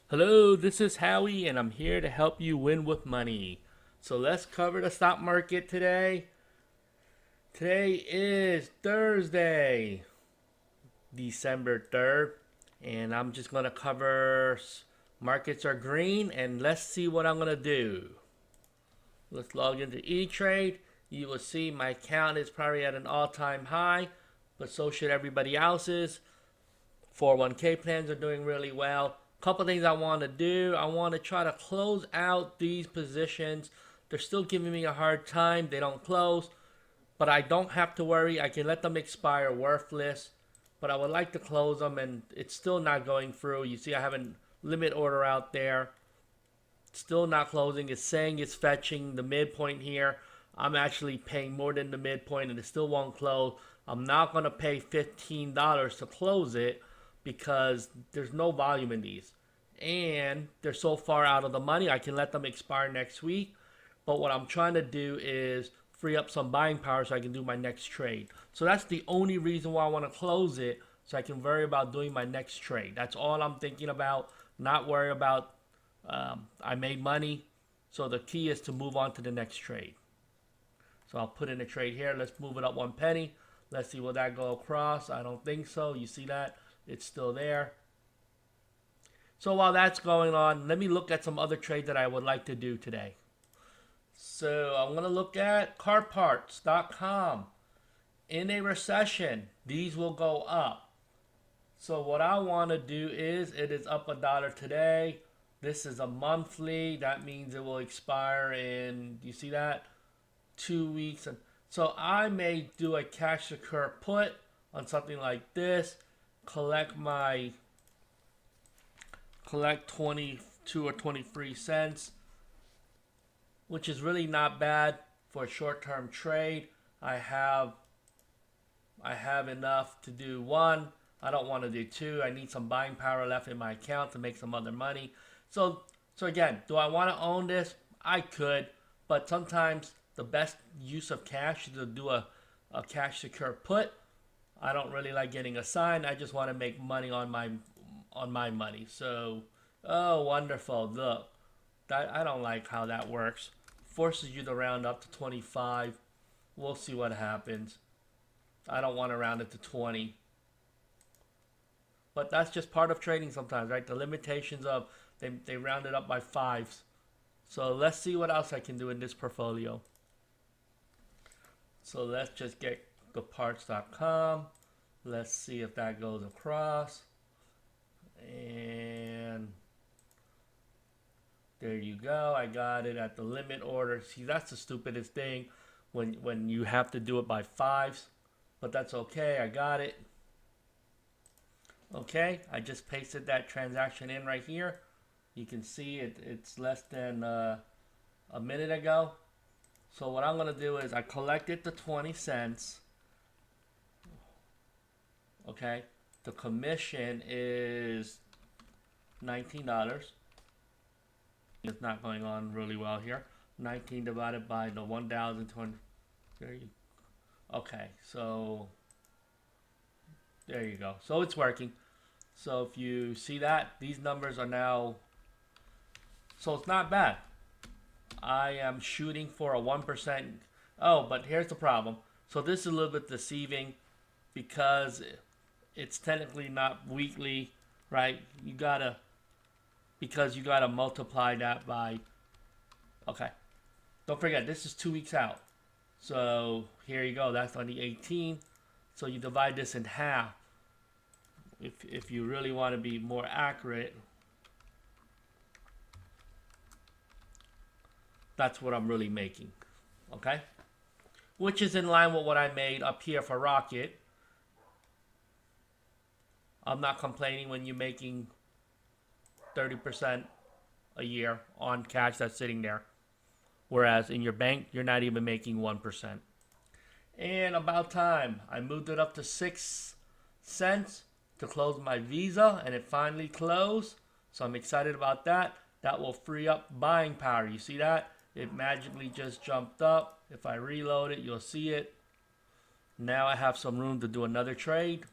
Hello, this is Howie, and I'm here to help you win with money. So let's cover the stock market today. Today is Thursday, December 3rd, and I'm just going to cover markets are green, and let's see what I'm going to do. Let's log into ETrade. You will see my account is probably at an all-time high, but so should everybody else's. 401k plans are doing really well. Couple things I want to do. I want to try to close out these positions. They're still giving me a hard time. They don't close, but I don't have to worry. I can let them expire worthless, but I would like to close them, and it's still not going through. You see I have a limit order out there. Still not closing. It's saying it's fetching the midpoint here. I'm actually paying more than the midpoint, and it still won't close. I'm not going to pay $15 to close it because there's no volume in these. And they're so far out of the money, I can let them expire next week. But what I'm trying to do is free up some buying power so I can do my next trade. So that's the only reason why I want to close it, so I can worry about doing my next trade. That's all I'm thinking about, not worry about I made money. So the key is to move on to the next trade. So I'll put in a trade here. Let's move it up 1 penny. Let's see, will that go across? I don't think so. You see that? It's still there. So while that's going on, let me look at some other trades that I would like to do today. So I'm going to look at carparts.com. In a recession, these will go up. So what I want to do is, it is up $1 today. This is a monthly. That means it will expire in, you see that? 2 weeks. So I may do a cash secure put on something like this. Collect 22 or 23 cents, which is really not bad for a short-term trade. I have enough to do one. I don't want to do two. I need some buying power left in my account to make some other money. So again, do I want to own this? I could, but sometimes the best use of cash is to do a cash secure put. I don't really like getting assigned. I just want to make money on my money. So, oh, wonderful. Look, I don't like how that works. Forces you to round up to 25. We'll see what happens. I don't want to round it to 20. But that's just part of trading sometimes, right? The limitations of they round it up by fives. So let's see what else I can do in this portfolio. So let's just get the parts.com. Let's see if that goes across. And there you go. I got it at the limit order. See, that's the stupidest thing when you have to do it by fives. But that's okay. I got it. Okay, I just pasted that transaction in right here. You can see it's less than a minute ago. So what I'm going to do is I collected the 20 cents. Okay, the commission is $19. It's not going on really well here. 19 divided by the 1,020. There you. Okay, so there you go. So it's working. So if you see that, these numbers are now, so it's not bad. I am shooting for a 1%. Oh, but here's the problem. So this is a little bit deceiving because it's technically not weekly, right? Because you gotta multiply that by, okay. Don't forget, this is 2 weeks out. So here you go, that's on the 18th. So you divide this in half. If you really want to be more accurate, that's what I'm really making, okay? Which is in line with what I made up here for Rocket. I'm not complaining when you're making 30% a year on cash that's sitting there. Whereas in your bank, you're not even making 1%. And about time, I moved it up to 6 cents to close my Visa, and it finally closed. So I'm excited about that. That will free up buying power. You see that? It magically just jumped up. If I reload it, you'll see it. Now I have some room to do another trade.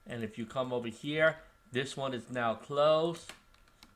And if you come over here, this one is now closed.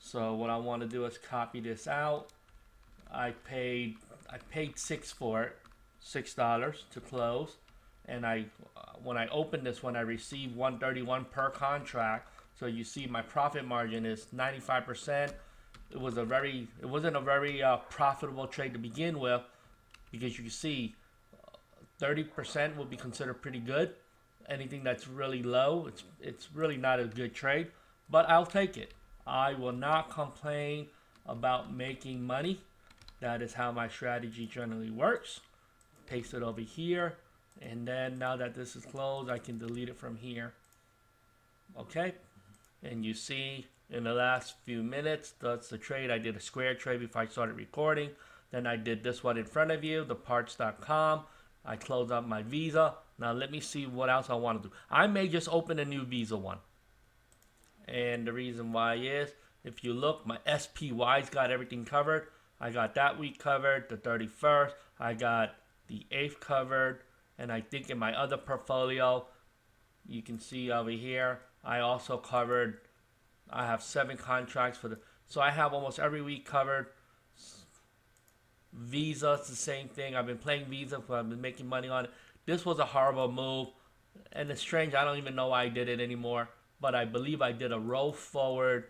So what I want to do is copy this out. I paid $6 for it, $6 to close, and when I opened this one, I received 131 per contract. So you see my profit margin is 95%. It wasn't a very profitable trade to begin with, because you can see 30% would be considered pretty good. Anything that's really low, it's really not a good trade, but I'll take it. I will not complain about making money. That is how my strategy generally works. Paste it over here, and then now that this is closed, I can delete it from here. Okay, and you see in the last few minutes, that's the trade. I did a square trade before I started recording. Then I did this one in front of you, the parts.com. I closed out my Visa. Now let me see what else I want to do. I may just open a new Visa one. And the reason why is, if you look, my SPY's got everything covered. I got that week covered, the 31st. I got the 8th covered. And I think in my other portfolio, you can see over here, I also covered, I have 7 contracts for so I have almost every week covered. Visa, it's the same thing. I've been playing Visa, I've been making money on it. This was a horrible move, and it's strange. I don't even know why I did it anymore, but I believe I did a roll forward,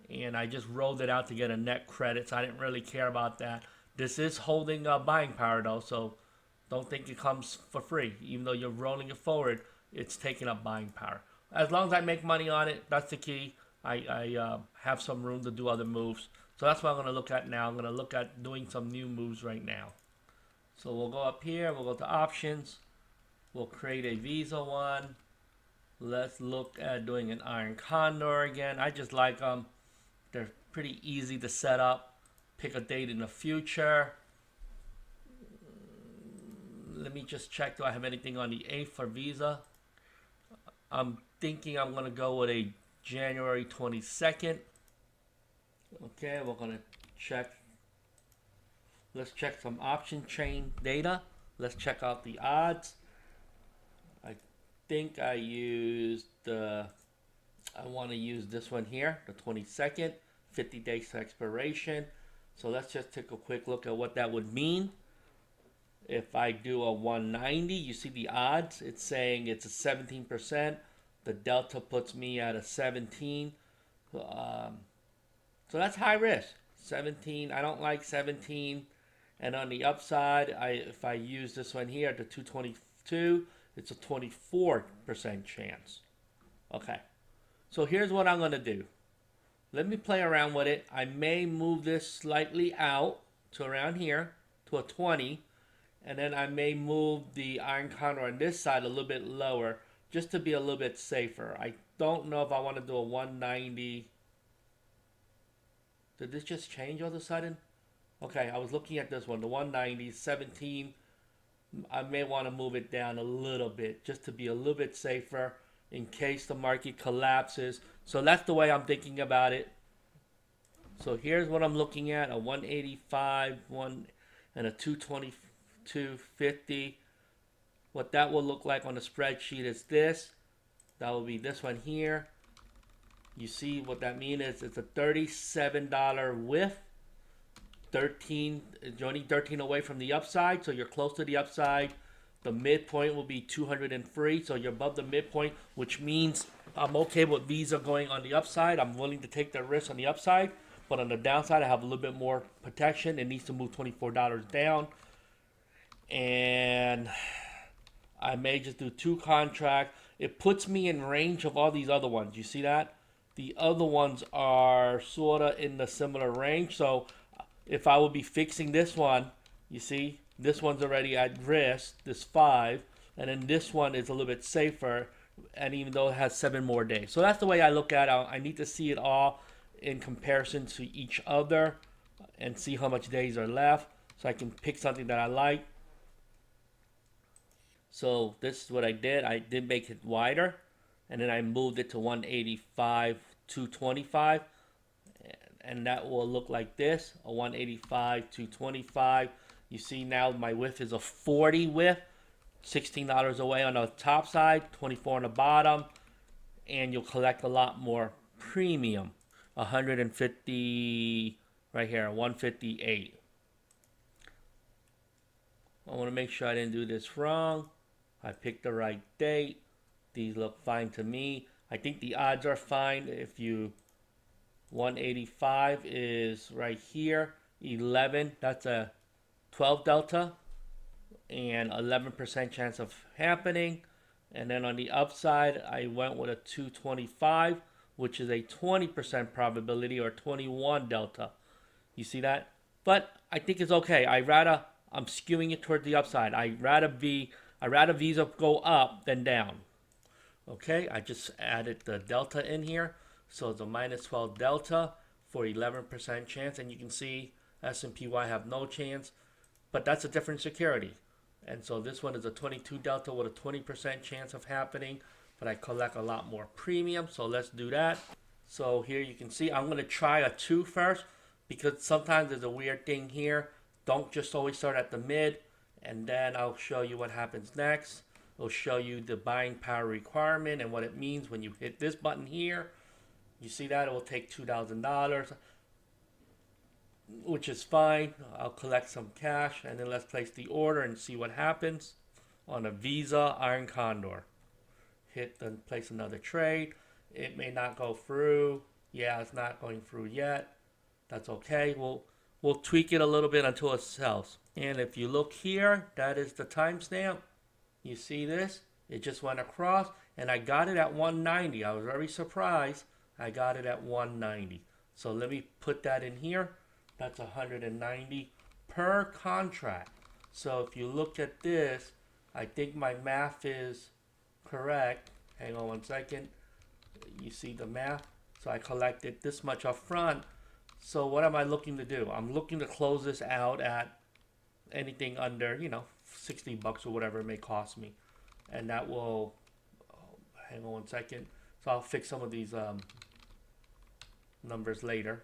and I just rolled it out to get a net credit, so I didn't really care about that. This is holding buying power, though, so don't think it comes for free. Even though you're rolling it forward, it's taking up buying power. As long as I make money on it, that's the key. I have some room to do other moves. So that's what I'm going to look at now. I'm going to look at doing some new moves right now. So we'll go up here. We'll go to options. We'll create a Visa one. Let's look at doing an Iron Condor again. I just like them. They're pretty easy to set up. Pick a date in the future. Let me just check. Do I have anything on the 8th for Visa? I'm thinking I'm going to go with a January 22nd. Okay, we're going to check. Let's check some option chain data. Let's check out the odds. I think I used I want to use this one here, the 22nd, 50 days to expiration. So let's just take a quick look at what that would mean. If I do a 190, you see the odds. It's saying it's a 17%. The delta puts me at a 17. So that's high risk. 17. I don't like 17. And on the upside, if I use this one here, the 222, it's a 24% chance. Okay. So here's what I'm going to do. Let me play around with it. I may move this slightly out to around here to a 20. And then I may move the Iron Condor on this side a little bit lower just to be a little bit safer. I don't know if I want to do a 190. Did this just change all of a sudden? Okay, I was looking at this one, the 190, 17. I may want to move it down a little bit just to be a little bit safer in case the market collapses. So that's the way I'm thinking about it. So here's what I'm looking at, a 185, and a 222.50. What that will look like on the spreadsheet is this. That will be this one here. You see what that means is it's a $37 width. 13, joining 13 away from the upside, so you're close to the upside. The midpoint will be 203, so you're above the midpoint, which means I'm okay with Visa going on the upside. I'm willing to take the risk on the upside, but on the downside, I have a little bit more protection. It needs to move $24 down, and I may just do 2 contracts. It puts me in range of all these other ones. You see that? The other ones are sort of in the similar range. So if I would be fixing this one, you see, this one's already at risk, this 5. And then this one is a little bit safer. And even though it has 7 more days. So that's the way I look at it. I need to see it all in comparison to each other and see how much days are left. So I can pick something that I like. So this is what I did. I did make it wider. And then I moved it to 185, 225. And that will look like this. A 185, 225. You see now my width is a 40 width. $16 away on the top side, 24 on the bottom. And you'll collect a lot more premium. 150 right here, 158. I want to make sure I didn't do this wrong. I picked the right date. These look fine to me. I think the odds are fine. If you 185 is right here, 11, that's a 12 delta and 11% chance of happening. And then on the upside, I went with a 225, which is a 20% probability, or 21 delta. You see that? But I think it's okay. I'm skewing it toward the upside. I rather Visa go up than down. Okay, I just added the delta in here. So it's a minus 12 delta for 11% chance. And you can see S&PY have no chance, but that's a different security. And so this one is a 22 delta with a 20% chance of happening, but I collect a lot more premium. So let's do that. So here you can see I'm going to try a 2 first, because sometimes there's a weird thing here. Don't just always start at the mid, and then I'll show you what happens next. It'll show you the buying power requirement and what it means when you hit this button here. You see that? It will take $2,000, which is fine. I'll collect some cash, and then let's place the order and see what happens on a Visa Iron Condor. Hit and place another trade. It may not go through. Yeah, it's not going through yet. That's okay. We'll tweak it a little bit until it sells. And if you look here, that is the timestamp. You see this? It just went across, and I got it at 190. I was very surprised. I got it at 190. So let me put that in here. That's 190 per contract. So if you look at this, I think my math is correct. Hang on one second. You see the math? So I collected this much up front. So what am I looking to do? I'm looking to close this out at anything under, 60 bucks or whatever it may cost me. And that will, hang on one second. So I'll fix some of these numbers later.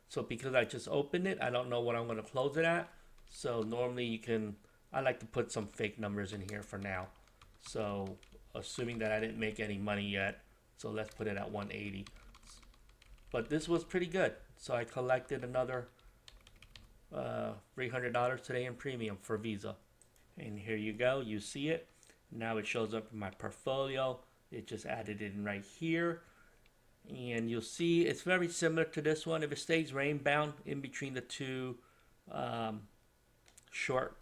So because I just opened it, I don't know what I'm going to close it at. So normally I like to put some fake numbers in here for now. So assuming that I didn't make any money yet. So let's put it at 180. But this was pretty good. So I collected another $300 today in premium for Visa. And here you go. You see it. Now it shows up in my portfolio. It just added it in right here. And you'll see it's very similar to this one. If it stays range bound in between the two short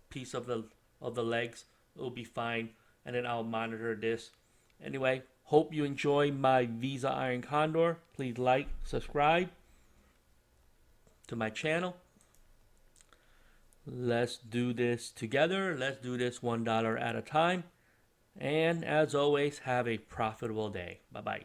piece of the legs, it'll be fine. And then I'll monitor this. Anyway, hope you enjoy my Visa Iron Condor. Please like, subscribe to my channel. Let's do this together. Let's do this $1 at a time. And as always, have a profitable day. Bye-bye.